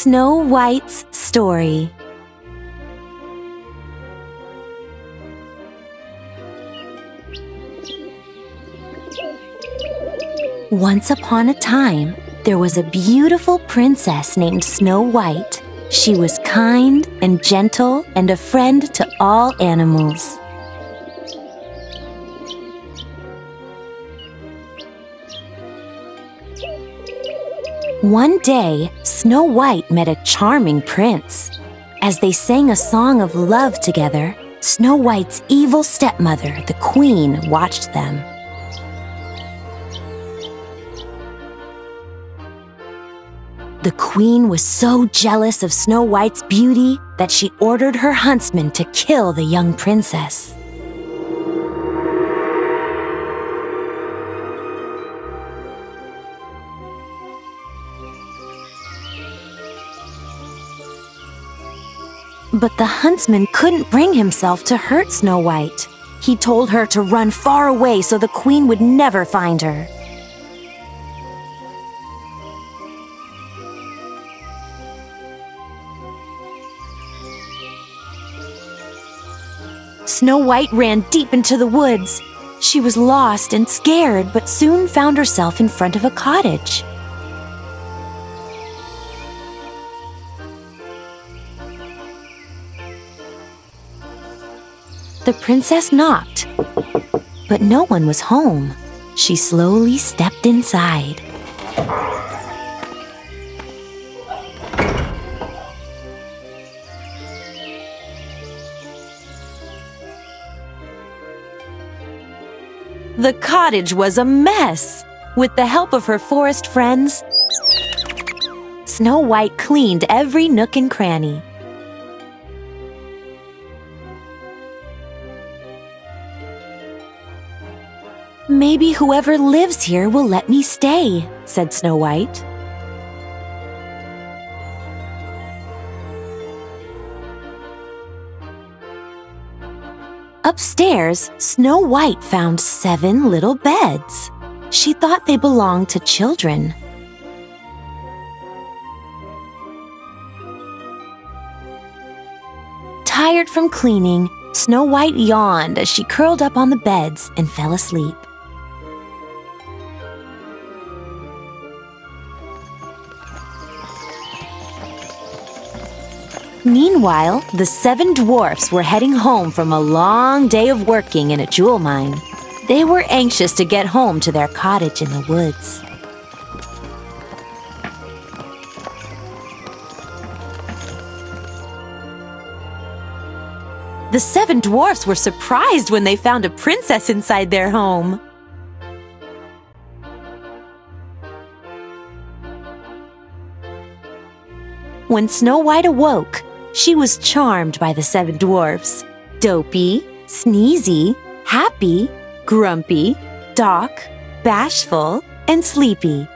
Snow White's Story. Once upon a time, there was a beautiful princess named Snow White. She was kind and gentle and a friend to all animals. One day, Snow White met a charming prince. As they sang a song of love together, Snow White's evil stepmother, the queen, watched them. The queen was so jealous of Snow White's beauty that she ordered her huntsman to kill the young princess. But the huntsman couldn't bring himself to hurt Snow White. He told her to run far away so the queen would never find her. Snow White ran deep into the woods. She was lost and scared, but soon found herself in front of a cottage. The princess knocked, but no one was home. She slowly stepped inside. The cottage was a mess. With the help of her forest friends, Snow White cleaned every nook and cranny. "Maybe whoever lives here will let me stay," said Snow White. Upstairs, Snow White found 7 little beds. She thought they belonged to children. Tired from cleaning, Snow White yawned as she curled up on the beds and fell asleep. Meanwhile, the 7 dwarfs were heading home from a long day of working in a jewel mine. They were anxious to get home to their cottage in the woods. The 7 dwarfs were surprised when they found a princess inside their home. When Snow White awoke, she was charmed by the 7 dwarfs: Dopey, Sneezy, Happy, Grumpy, Doc, Bashful, and Sleepy.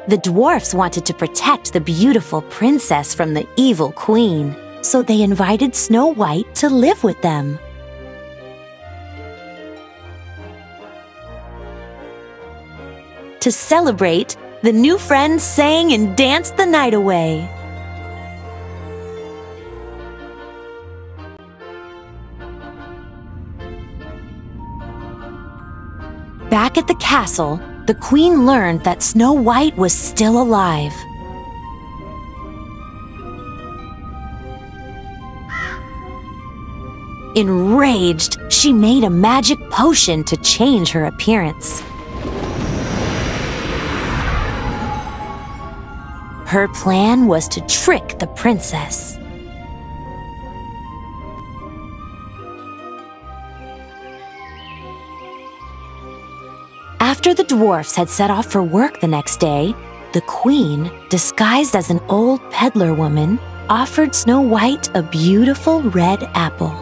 The dwarfs wanted to protect the beautiful princess from the evil queen, so they invited Snow White to live with them. To celebrate, the new friends sang and danced the night away. Back at the castle, the queen learned that Snow White was still alive. Enraged, she made a magic potion to change her appearance. Her plan was to trick the princess. After the dwarfs had set off for work the next day, the queen, disguised as an old peddler woman, offered Snow White a beautiful red apple.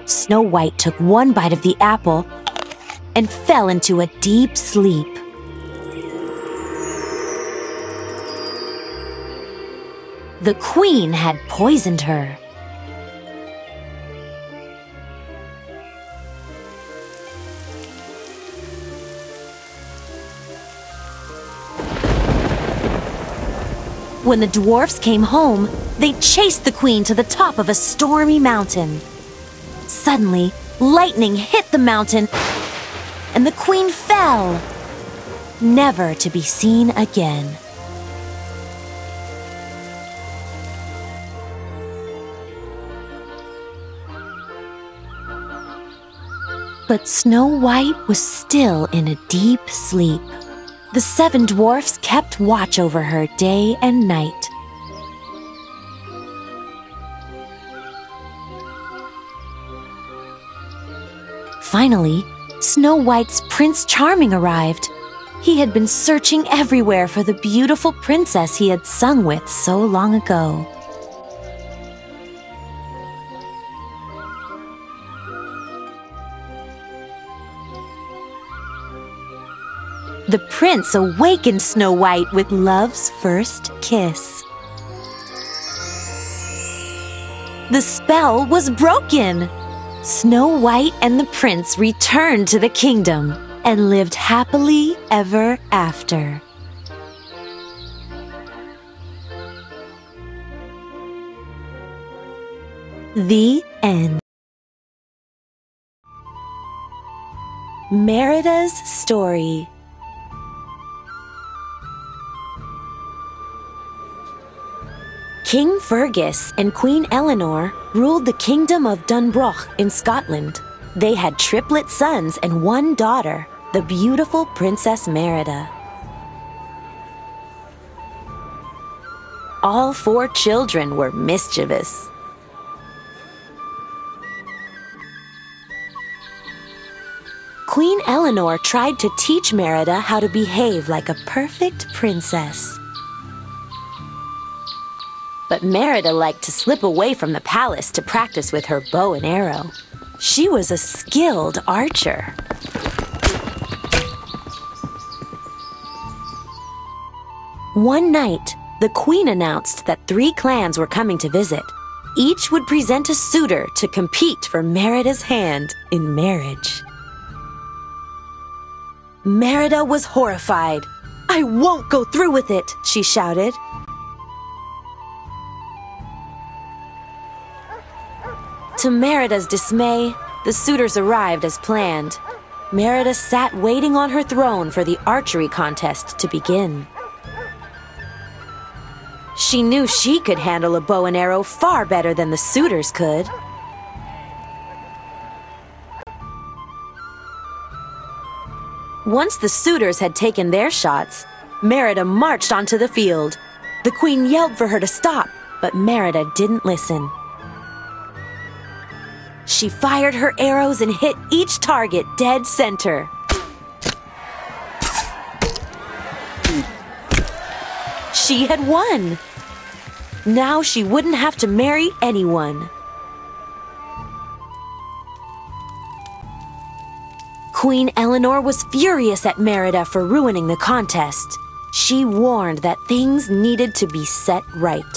Snow White took one bite of the apple and fell into a deep sleep. The queen had poisoned her. When the dwarfs came home, they chased the queen to the top of a stormy mountain. Suddenly, lightning hit the mountain, and the queen fell, never to be seen again. But Snow White was still in a deep sleep. The 7 dwarfs kept watch over her day and night. Finally, Snow White's Prince Charming arrived. He had been searching everywhere for the beautiful princess he had sung with so long ago. The prince awakened Snow White with love's first kiss. The spell was broken. Snow White and the prince returned to the kingdom and lived happily ever after. The end. Merida's story. King Fergus and Queen Eleanor ruled the kingdom of Dunbroch in Scotland. They had triplet sons and 1 daughter, the beautiful Princess Merida. All 4 children were mischievous. Queen Eleanor tried to teach Merida how to behave like a perfect princess. But Merida liked to slip away from the palace to practice with her bow and arrow. She was a skilled archer. One night, the queen announced that 3 clans were coming to visit. Each would present a suitor to compete for Merida's hand in marriage. Merida was horrified. "I won't go through with it," she shouted. To Merida's dismay, the suitors arrived as planned. Merida sat waiting on her throne for the archery contest to begin. She knew she could handle a bow and arrow far better than the suitors could. Once the suitors had taken their shots, Merida marched onto the field. The queen yelled for her to stop, but Merida didn't listen. She fired her arrows and hit each target dead center. She had won. Now she wouldn't have to marry anyone. Queen Eleanor was furious at Merida for ruining the contest. She warned that things needed to be set right.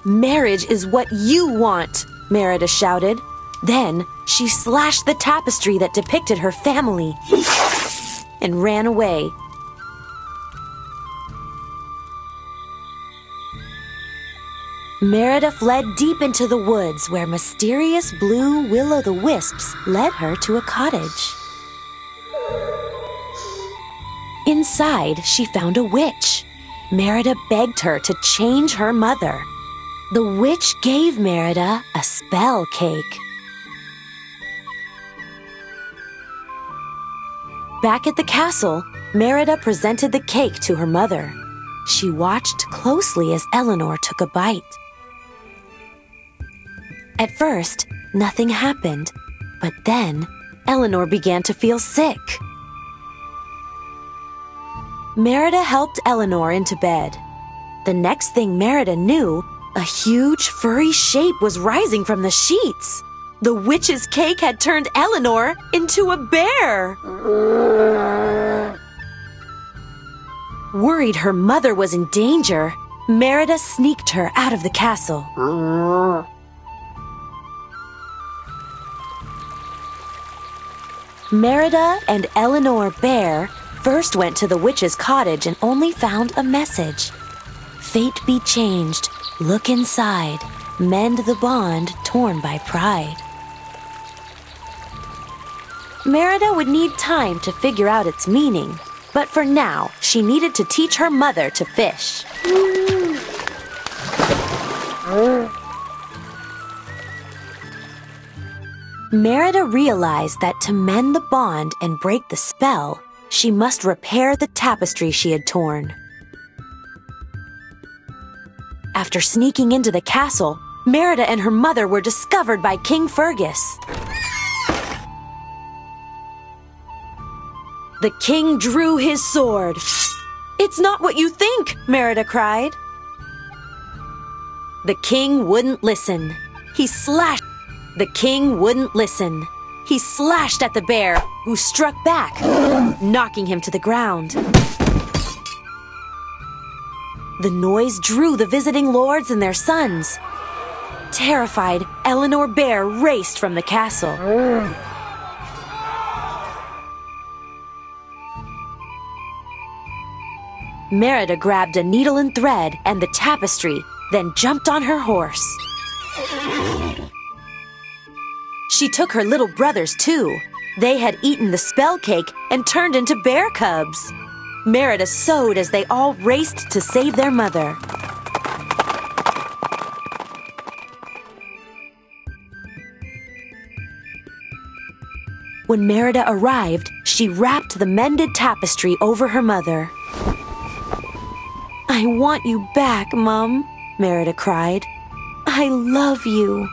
"Marriage is what you want," Merida shouted. Then she slashed the tapestry that depicted her family and ran away. Merida fled deep into the woods where mysterious blue will-o'-the-wisps led her to a cottage. Inside, she found a witch. Merida begged her to change her mother. The witch gave Merida a spell cake. Back at the castle, Merida presented the cake to her mother. She watched closely as Eleanor took a bite. At first, nothing happened, but then Eleanor began to feel sick. Merida helped Eleanor into bed. The next thing Merida knew, a huge furry shape was rising from the sheets. The witch's cake had turned Eleanor into a bear. Worried her mother was in danger, Merida sneaked her out of the castle. Merida and Eleanor Bear first went to the witch's cottage and only found a message. Fate be changed, look inside, mend the bond torn by pride. Merida would need time to figure out its meaning, but for now, she needed to teach her mother to fish. Merida realized that to mend the bond and break the spell, she must repair the tapestry she had torn. After sneaking into the castle, Merida and her mother were discovered by King Fergus. The king drew his sword. "It's not what you think," Merida cried. The king wouldn't listen. The king wouldn't listen. He slashed at the bear, who struck back, knocking him to the ground. The noise drew the visiting lords and their sons. Terrified, Eleanor Bear raced from the castle. Merida grabbed a needle and thread and the tapestry, then jumped on her horse. She took her little brothers too. They had eaten the spell cake and turned into bear cubs. Merida sewed as they all raced to save their mother. When Merida arrived, she wrapped the mended tapestry over her mother. "I want you back, Mum," Merida cried. "I love you."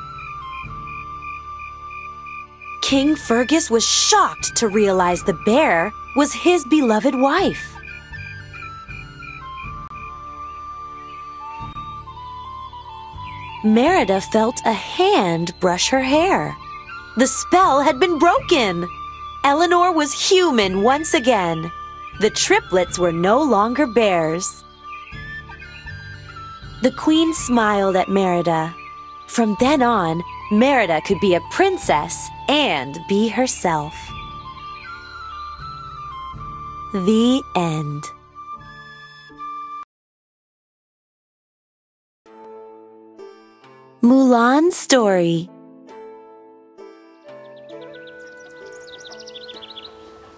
King Fergus was shocked to realize the bear was his beloved wife. Merida felt a hand brush her hair. The spell had been broken. Eleanor was human once again. The triplets were no longer bears. The queen smiled at Merida. From then on, Merida could be a princess and be herself. The end. Mulan's story.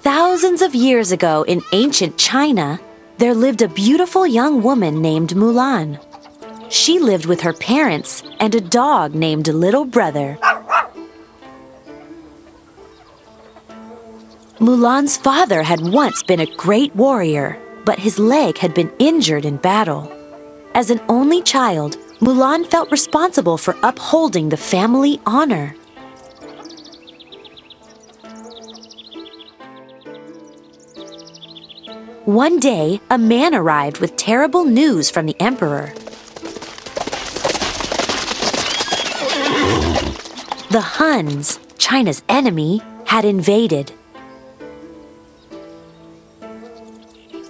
Thousands of years ago in ancient China, there lived a beautiful young woman named Mulan. She lived with her parents and a dog named Little Brother. Mulan's father had once been a great warrior, but his leg had been injured in battle. As an only child, Mulan felt responsible for upholding the family honor. One day, a man arrived with terrible news from the emperor. The Huns, China's enemy, had invaded.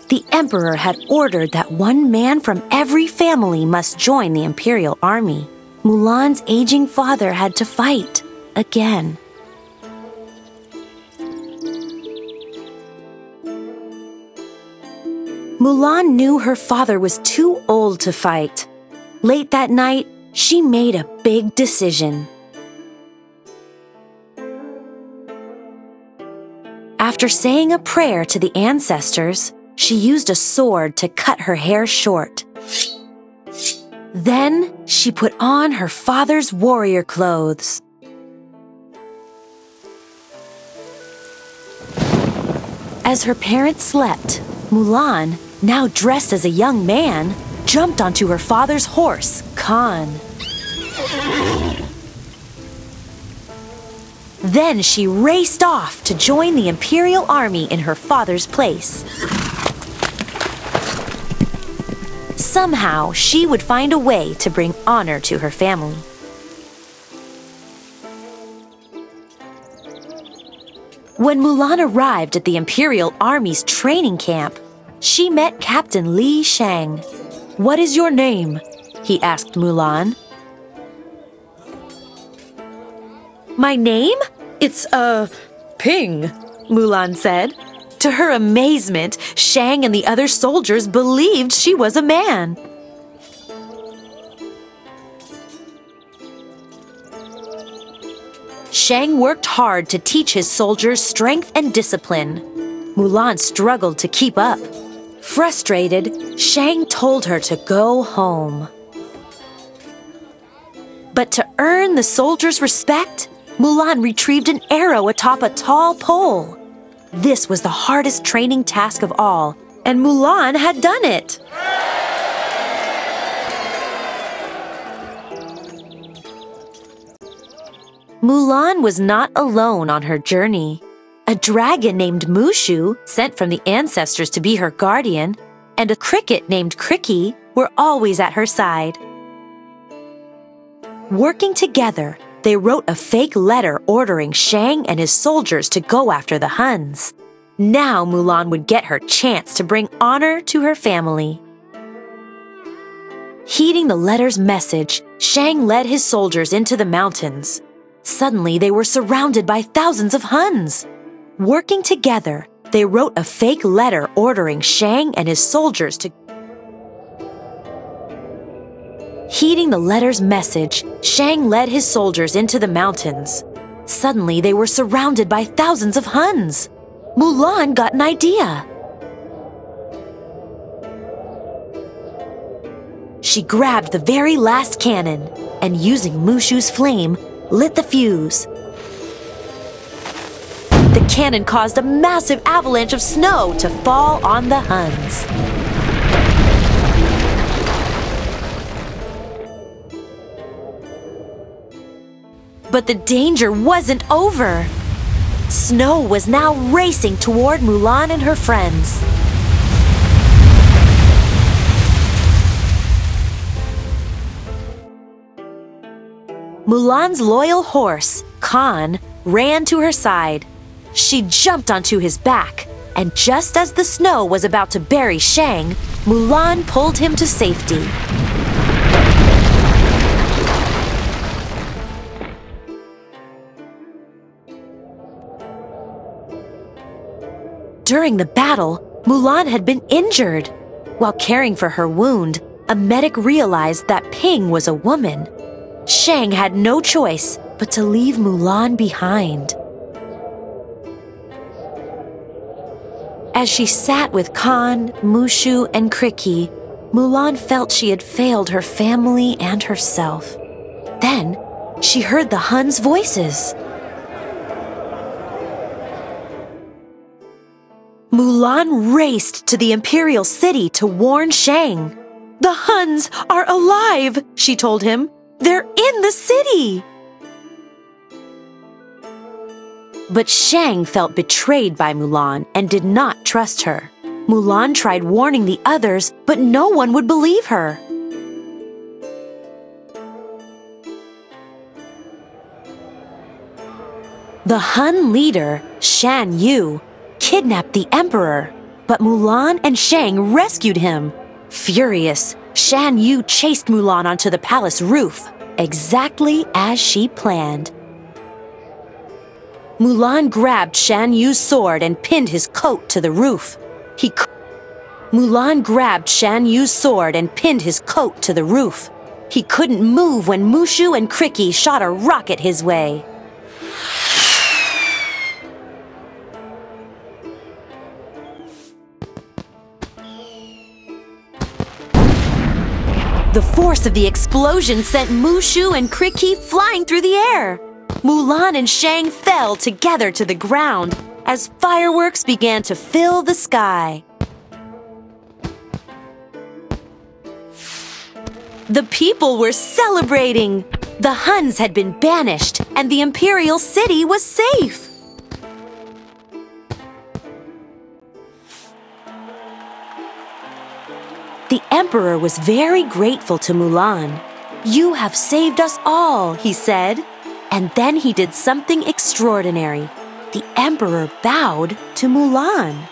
The emperor had ordered that one man from every family must join the imperial army. Mulan's aging father had to fight again. Mulan knew her father was too old to fight. Late that night, she made a big decision. After saying a prayer to the ancestors, she used a sword to cut her hair short. Then she put on her father's warrior clothes. As her parents slept, Mulan, now dressed as a young man, jumped onto her father's horse, Khan. Then she raced off to join the imperial army in her father's place. Somehow, she would find a way to bring honor to her family. When Mulan arrived at the imperial army's training camp, she met Captain Li Shang. "What is your name?" he asked Mulan. "My name? It's, Ping," Mulan said. To her amazement, Shang and the other soldiers believed she was a man. Shang worked hard to teach his soldiers strength and discipline. Mulan struggled to keep up. Frustrated, Shang told her to go home. But to earn the soldiers' respect, Mulan retrieved an arrow atop a tall pole. This was the hardest training task of all, and Mulan had done it. Mulan was not alone on her journey. A dragon named Mushu, sent from the ancestors to be her guardian, and a cricket named Cricky were always at her side. Working together, they wrote a fake letter ordering Shang and his soldiers to go after the Huns. Now Mulan would get her chance to bring honor to her family. Heeding the letter's message, Shang led his soldiers into the mountains. Suddenly, they were surrounded by thousands of Huns. Working together, they wrote a fake letter ordering Shang and his soldiers to... Heeding the letter's message, Shang led his soldiers into the mountains. Suddenly, they were surrounded by thousands of Huns. Mulan got an idea. She grabbed the very last cannon and, using Mushu's flame, lit the fuse. The cannon caused a massive avalanche of snow to fall on the Huns. But the danger wasn't over. Snow was now racing toward Mulan and her friends. Mulan's loyal horse, Khan, ran to her side. She jumped onto his back, and just as the snow was about to bury Shang, Mulan pulled him to safety. During the battle, Mulan had been injured. While caring for her wound, a medic realized that Ping was a woman. Shang had no choice but to leave Mulan behind. As she sat with Khan, Mushu, and Cricky, Mulan felt she had failed her family and herself. Then, she heard the Huns' voices. Mulan raced to the imperial city to warn Shang. "The Huns are alive," she told him. "They're in the city!" But Shang felt betrayed by Mulan and did not trust her. Mulan tried warning the others, but no one would believe her. The Hun leader, Shan Yu, kidnapped the emperor, but Mulan and Shang rescued him. Furious, Shan Yu chased Mulan onto the palace roof, exactly as she planned. Mulan grabbed Shan Yu's sword and pinned his coat to the roof. Mulan grabbed Shan Yu's sword and pinned his coat to the roof. He couldn't move when Mushu and Cricky shot a rocket his way. The force of the explosion sent Mushu and Cricky flying through the air. Mulan and Shang fell together to the ground as fireworks began to fill the sky. The people were celebrating. The Huns had been banished and the imperial city was safe. The emperor was very grateful to Mulan. "You have saved us all," he said. And then he did something extraordinary. The emperor bowed to Mulan.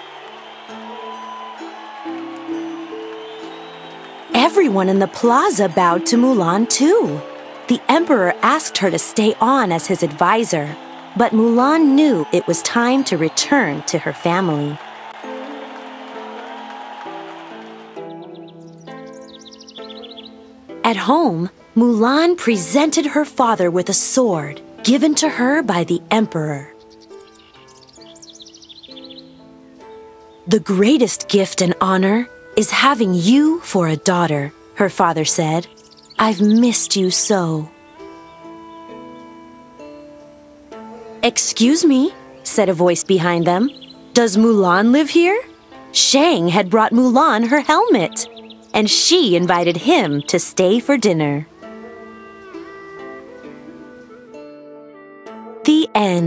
Everyone in the plaza bowed to Mulan too. The emperor asked her to stay on as his advisor, but Mulan knew it was time to return to her family. At home, Mulan presented her father with a sword given to her by the emperor. "The greatest gift and honor is having you for a daughter," her father said. "I've missed you so." "Excuse me," said a voice behind them. "Does Mulan live here?" Shang had brought Mulan her helmet, and she invited him to stay for dinner. The end.